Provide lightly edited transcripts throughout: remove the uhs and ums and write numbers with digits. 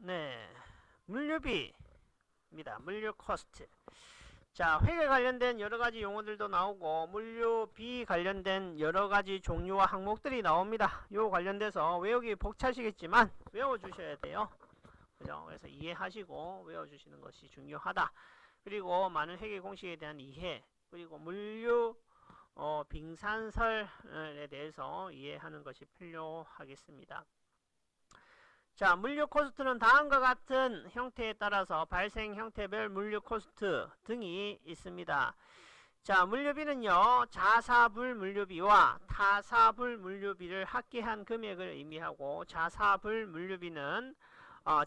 네, 물류비입니다. 물류 코스트. 자, 회계 관련된 여러가지 용어들도 나오고 물류비 관련된 여러가지 종류와 항목들이 나옵니다. 요 관련돼서 외우기 벅차시겠지만 외워주셔야 돼요. 그죠? 그래서 이해하시고 외워주시는 것이 중요하다. 그리고 많은 회계 공식에 대한 이해, 그리고 물류 빙산설에 대해서 이해하는 것이 필요하겠습니다. 자, 물류 코스트는 다음과 같은 형태에 따라서 발생 형태별 물류 코스트 등이 있습니다. 자, 물류비는요, 자사불 물류비와 타사불 물류비를 합계한 금액을 의미하고, 자사불 물류비는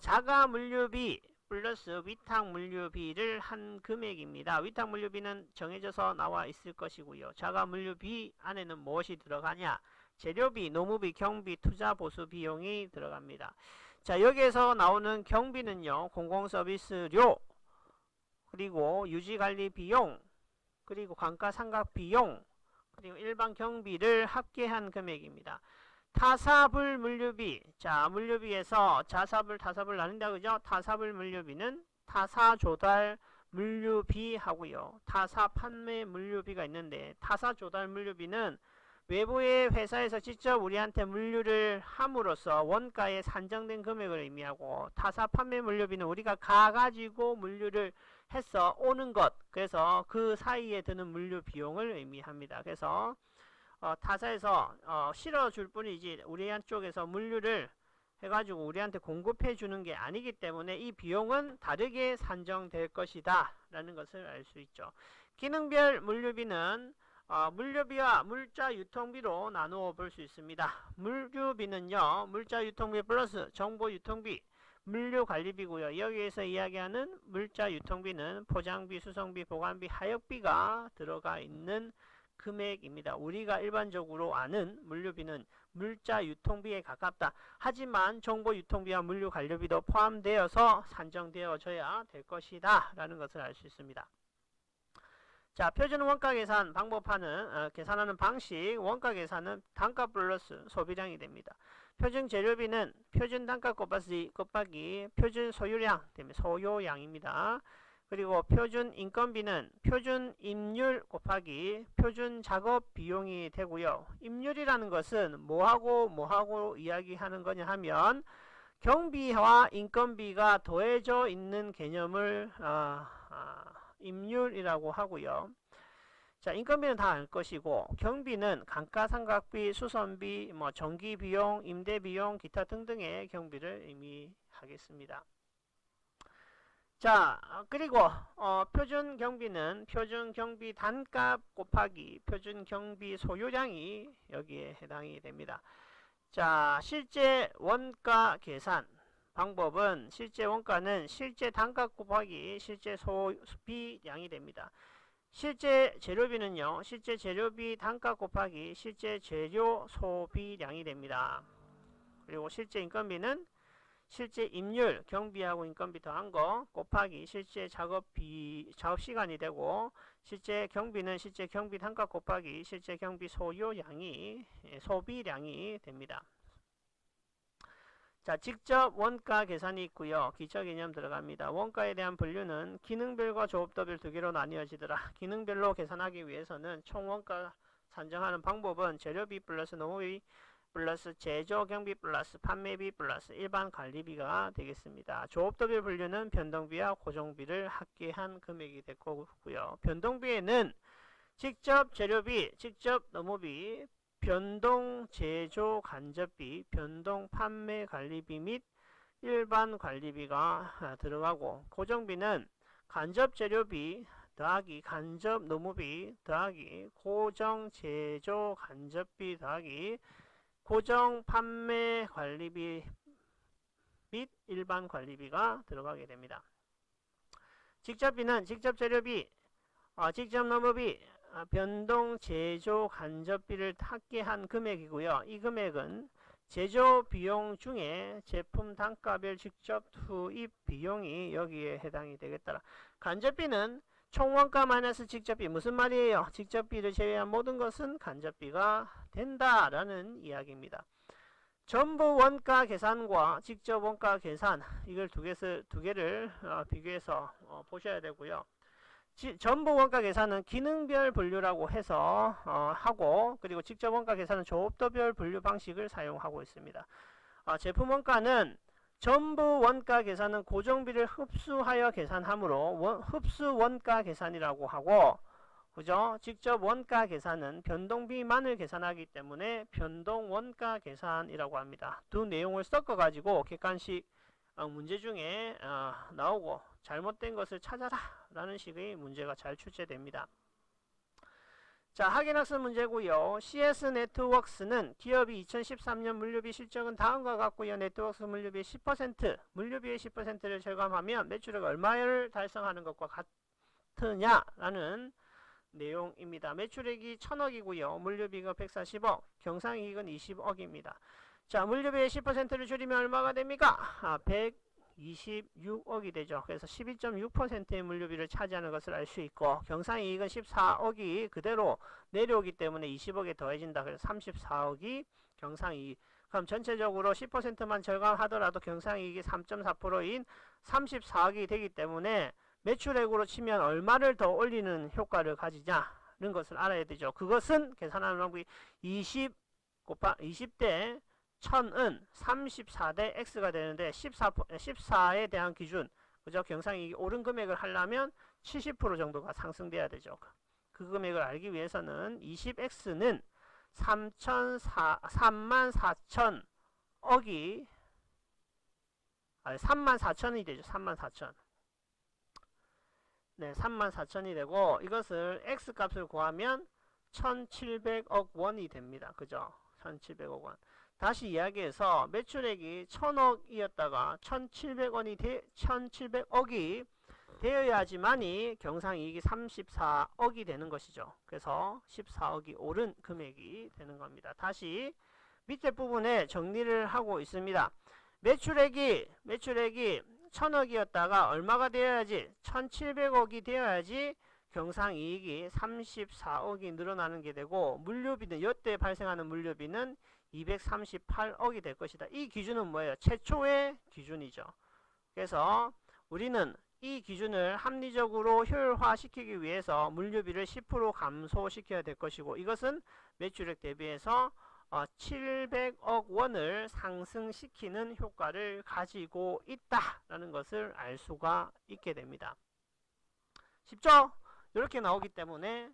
자가 물류비 플러스 위탁 물류비를 한 금액입니다. 위탁 물류비는 정해져서 나와 있을 것이고요. 자가 물류비 안에는 무엇이 들어가냐? 재료비, 노무비, 경비, 투자 보수 비용이 들어갑니다. 자, 여기에서 나오는 경비는요, 공공서비스료, 그리고 유지관리 비용, 그리고 감가상각 비용, 그리고 일반 경비를 합계한 금액입니다. 타사불 물류비. 자, 물류비에서 자사불, 타사불 나눈다, 그죠? 타사불 물류비는 타사 조달 물류비 하고요. 타사 판매 물류비가 있는데, 타사 조달 물류비는 외부의 회사에서 직접 우리한테 물류를 함으로써 원가에 산정된 금액을 의미하고, 타사 판매 물류비는 우리가 가가지고 물류를 해서 오는 것, 그래서 그 사이에 드는 물류 비용을 의미합니다. 그래서 타사에서 실어줄 뿐이지 우리 한쪽에서 물류를 해가지고 우리한테 공급해 주는 게 아니기 때문에 이 비용은 다르게 산정될 것이다 라는 것을 알 수 있죠. 기능별 물류비는 물류비와 물자 유통비로 나누어 볼 수 있습니다. 물류비는요, 물자 유통비 플러스 정보 유통비, 물류 관리비고요. 여기에서 이야기하는 물자 유통비는 포장비, 수송비, 보관비, 하역비가 들어가 있는 금액입니다. 우리가 일반적으로 아는 물류비는 물자 유통비에 가깝다. 하지만 정보 유통비와 물류 관리비도 포함되어서 산정되어져야 될 것이다 라는 것을 알 수 있습니다. 자, 표준 원가 계산 방법하는 계산하는 방식, 원가 계산은 단가 플러스 소비량이 됩니다. 표준 재료비는 표준 단가 곱하기 표준 소유량 됩니다. 소요량입니다. 그리고 표준 인건비는 표준 임률 곱하기 표준 작업 비용이 되고요. 임률이라는 것은 뭐하고 이야기하는 거냐 하면 경비와 인건비가 더해져 있는 개념을 임률이라고 하고요. 자, 인건비는 다 알 것이고, 경비는 감가상각비, 수선비, 전기비용, 임대비용, 기타 등등의 경비를 의미하겠습니다. 자, 그리고 표준 경비는 표준 경비 단값 곱하기 표준 경비 소유량이 여기에 해당이 됩니다. 자, 실제 원가 계산 방법은 실제 원가는 실제 단값 곱하기 실제 소비량이 됩니다. 실제 재료비는요, 실제 재료비 단가 곱하기 실제 재료 소비량이 됩니다. 그리고 실제 인건비는 실제 임률, 경비하고 인건비 더한 거 곱하기 실제 작업 시간이 되고, 실제 경비는 실제 경비 단가 곱하기 실제 경비 소비량이 됩니다. 자, 직접 원가 계산이 있고요. 기초 개념 들어갑니다. 원가에 대한 분류는 기능별과 조업도별 두 개로 나뉘어지더라. 기능별로 계산하기 위해서는 총 원가 산정하는 방법은 재료비 플러스 노무비 플러스 제조 경비 플러스 판매비 플러스 일반 관리비가 되겠습니다. 조업도별 분류는 변동비와 고정비를 합계한 금액이 될 거고요. 변동비에는 직접 재료비, 직접 노무비, 변동 제조 간접비, 변동 판매 관리비 및 일반 관리비가 들어가고, 고정비는 간접 재료비 더하기 간접 노무비 더하기 고정 제조 간접비 더하기 고정 판매 관리비 및 일반 관리비가 들어가게 됩니다. 직접비는 직접 재료비, 직접 노무비, 변동 제조 간접비를 합계한 금액이고요. 이 금액은 제조 비용 중에 제품 단가별 직접 투입 비용이 여기에 해당이 되겠더라. 간접비는 총원가 마이너스 직접비, 무슨 말이에요? 직접비를 제외한 모든 것은 간접비가 된다라는 이야기입니다. 전부 원가 계산과 직접 원가 계산, 이걸 두 개를 비교해서 보셔야 되고요. 전부 원가 계산은 기능별 분류라고 해서 하고, 그리고 직접 원가 계산은 조업도별 분류 방식을 사용하고 있습니다. 제품 원가는 전부 원가 계산은 고정비를 흡수하여 계산하므로 흡수 원가 계산이라고 하고, 그죠? 직접 원가 계산은 변동비만을 계산하기 때문에 변동 원가 계산이라고 합니다. 두 내용을 섞어 가지고 객관식 문제 중에 나오고 잘못된 것을 찾아라 라는 식의 문제가 잘 출제됩니다. 자, 확인학습 문제고요. CS 네트워크스는 기업이 2013년 물류비 실적은 다음과 같고요. 네트워크스 물류비의 10%, 물류비의 10%를 절감하면 매출액 얼마를 달성하는 것과 같으냐라는 내용입니다. 매출액이 1000억이고요. 물류비가 140억, 경상이익은 20억입니다. 자, 물류비의 10%를 줄이면 얼마가 됩니까? 126억이 되죠. 그래서 12.6%의 물류비를 차지하는 것을 알 수 있고, 경상이익은 14억이 그대로 내려오기 때문에 20억에 더해진다. 그래서 34억이 경상이익. 그럼 전체적으로 10%만 절감하더라도 경상이익이 3.4%인 34억이 되기 때문에 매출액으로 치면 얼마를 더 올리는 효과를 가지냐는 것을 알아야 되죠. 그것은 계산하는 방법이 20대 1000은 34대 x가 되는데 14에 대한 기준, 그죠? 경상이익이 오른 금액을 하려면 70% 정도가 상승돼야 되죠. 그 금액을 알기 위해서는 20x는 34,000억이 34,000이 되죠. 34,000. 네, 34,000이 되고, 이것을 x값을 구하면 1,700억 원이 됩니다. 그죠? 1,700억 원. 다시 이야기해서 매출액이 1,000억이었다가 1,700억이 되어야지만이 경상이익이 34억이 되는 것이죠. 그래서 14억이 오른 금액이 되는 겁니다. 다시 밑에 부분에 정리를 하고 있습니다. 매출액이 1,000억이었다가 얼마가 되어야지? 1,700억이 되어야지 경상이익이 34억이 늘어나는 게 되고, 물류비는 이때 발생하는 물류비는 238억이 될 것이다. 이 기준은 뭐예요? 최초의 기준이죠. 그래서 우리는 이 기준을 합리적으로 효율화시키기 위해서 물류비를 10% 감소시켜야 될 것이고, 이것은 매출액 대비해서 700억 원을 상승시키는 효과를 가지고 있다라는 것을 알 수가 있게 됩니다. 쉽죠? 이렇게 나오기 때문에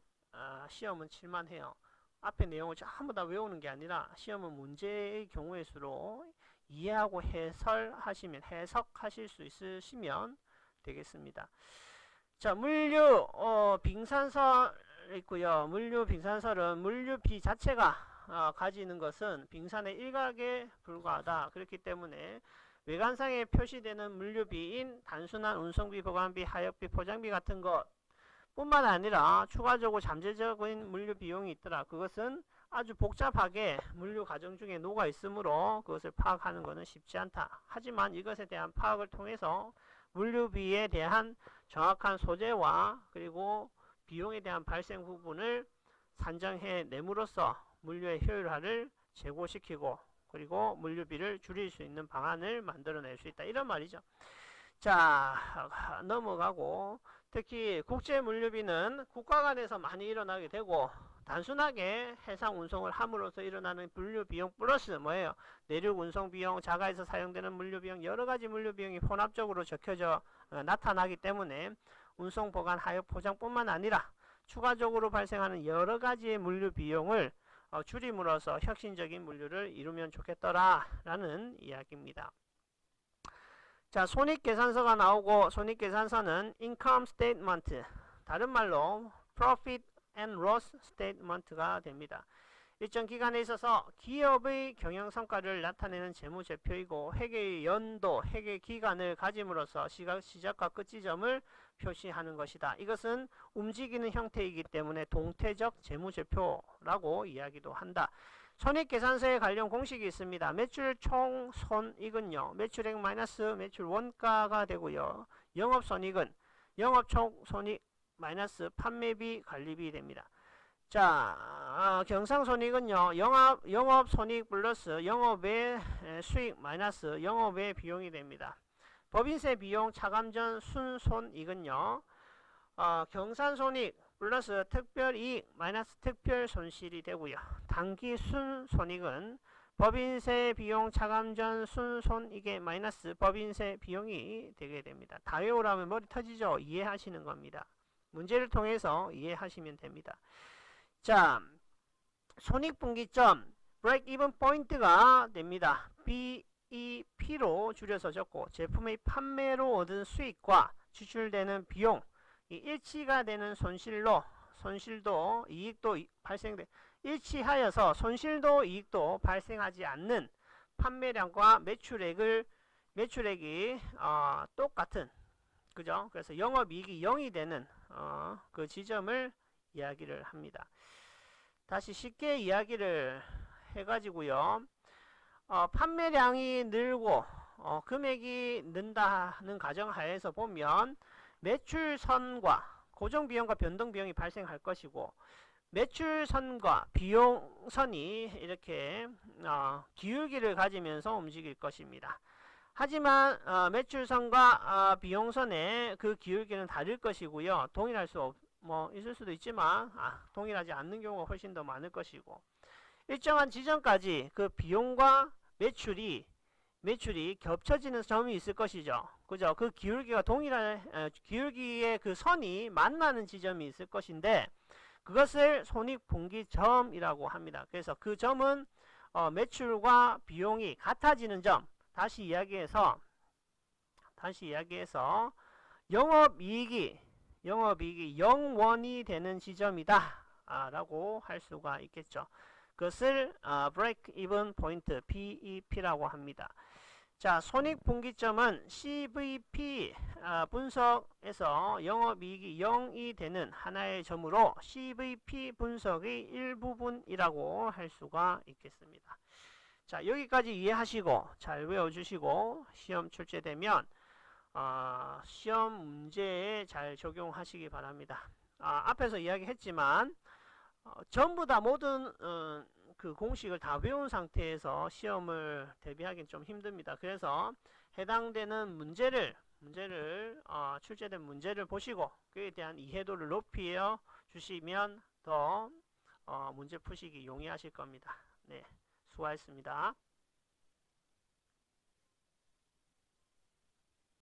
시험은 칠만해요. 앞에 내용을 전부 다 외우는 게 아니라 시험은 문제의 경우의 수로 이해하고 해석하실 수 있으시면 되겠습니다. 자, 물류 빙산설 있고요. 물류 빙산설은 물류비 자체가 가지는 것은 빙산의 일각에 불과하다. 그렇기 때문에 외관상에 표시되는 물류비인 단순한 운송비, 보관비, 하역비, 포장비 같은 것 뿐만 아니라 추가적으로 잠재적인 물류 비용이 있더라. 그것은 아주 복잡하게 물류 과정 중에 녹아 있으므로 그것을 파악하는 것은 쉽지 않다. 하지만 이것에 대한 파악을 통해서 물류비에 대한 정확한 소재와 그리고 비용에 대한 발생 부분을 산정해 내므로써 물류의 효율화를 제고시키고, 그리고 물류비를 줄일 수 있는 방안을 만들어낼 수 있다. 이런 말이죠. 자, 넘어가고, 특히 국제 물류비는 국가 간에서 많이 일어나게 되고, 단순하게 해상 운송을 함으로써 일어나는 물류 비용 플러스 뭐예요? 내륙 운송 비용, 자가에서 사용되는 물류 비용, 여러 가지 물류 비용이 혼합적으로 적혀져 나타나기 때문에 운송, 보관, 하역, 포장뿐만 아니라 추가적으로 발생하는 여러 가지의 물류 비용을 줄임으로써 혁신적인 물류를 이루면 좋겠더라라는 이야기입니다. 자, 손익계산서가 나오고, 손익계산서는 income statement, 다른 말로 profit and loss statement가 됩니다. 일정 기간에 있어서 기업의 경영성과를 나타내는 재무제표이고, 회계의 연도, 회계 기간을 가짐으로써 시작과 끝 지점을 표시하는 것이다. 이것은 움직이는 형태이기 때문에 동태적 재무제표라고 이야기도 한다. 손익계산서에 관련 공식이 있습니다. 매출 총 손익은요, 매출액 마이너스 매출 원가가 되고요. 영업손익은 영업 총 손익 마이너스 판매비 관리비 됩니다. 자, 경상손익은요, 영업손익 플러스 영업의 수익 마이너스 영업의 비용이 됩니다. 법인세 비용 차감전 순손익은요, 경산손익 플러스 특별이익 마이너스 특별손실이 되고요. 단기 순손익은 법인세 비용 차감전 순손익의 마이너스 법인세 비용이 되게 됩니다. 다 외우라면 머리 터지죠? 이해하시는 겁니다. 문제를 통해서 이해하시면 됩니다. 자, 손익분기점 브레이크 이븐 포인트가 됩니다. BEP로 줄여서 적고 제품의 판매로 얻은 수익과 지출되는 비용 이 일치가 되는 손실도 이익도 발생돼 일치하여서 손실도 이익도 발생하지 않는 판매량과 매출액이 똑같은 그죠? 그래서 영업이익이 0이 되는 그 지점을 이야기를 합니다. 다시 쉽게 이야기를 해가지고요. 판매량이 늘고 금액이 는다는 가정하에서 보면 매출선과 고정비용과 변동비용이 발생할 것이고 매출선과 비용선이 이렇게 기울기를 가지면서 움직일 것입니다. 하지만 매출선과 비용선의 그 기울기는 다를 것이고요. 동일할 수 있을 수도 있지만 동일하지 않는 경우가 훨씬 더 많을 것이고 일정한 지점까지 그 비용과 매출이 겹쳐지는 점이 있을 것이죠. 그죠? 그 기울기가 기울기의 그 선이 만나는 지점이 있을 것인데 그것을 손익분기점이라고 합니다. 그래서 그 점은 매출과 비용이 같아지는 점. 다시 이야기해서 영업이익이 0원이 되는 지점이다 라고 할 수가 있겠죠. 그것을 break even point BEP라고 합니다. 자, 손익분기점은 CVP 분석에서 영업이익이 0이 되는 하나의 점으로 CVP 분석의 일부분이라고 할 수가 있겠습니다. 자, 여기까지 이해하시고 잘 외워주시고 시험 출제되면 시험 문제에 잘 적용하시기 바랍니다. 앞에서 이야기했지만 전부 다 모든 그 공식을 다 외운 상태에서 시험을 대비하기는 좀 힘듭니다. 그래서 해당되는 문제를 출제된 문제를 보시고 그에 대한 이해도를 높여 주시면 더 문제 푸시기 용이하실 겁니다. 네, 수고하셨습니다.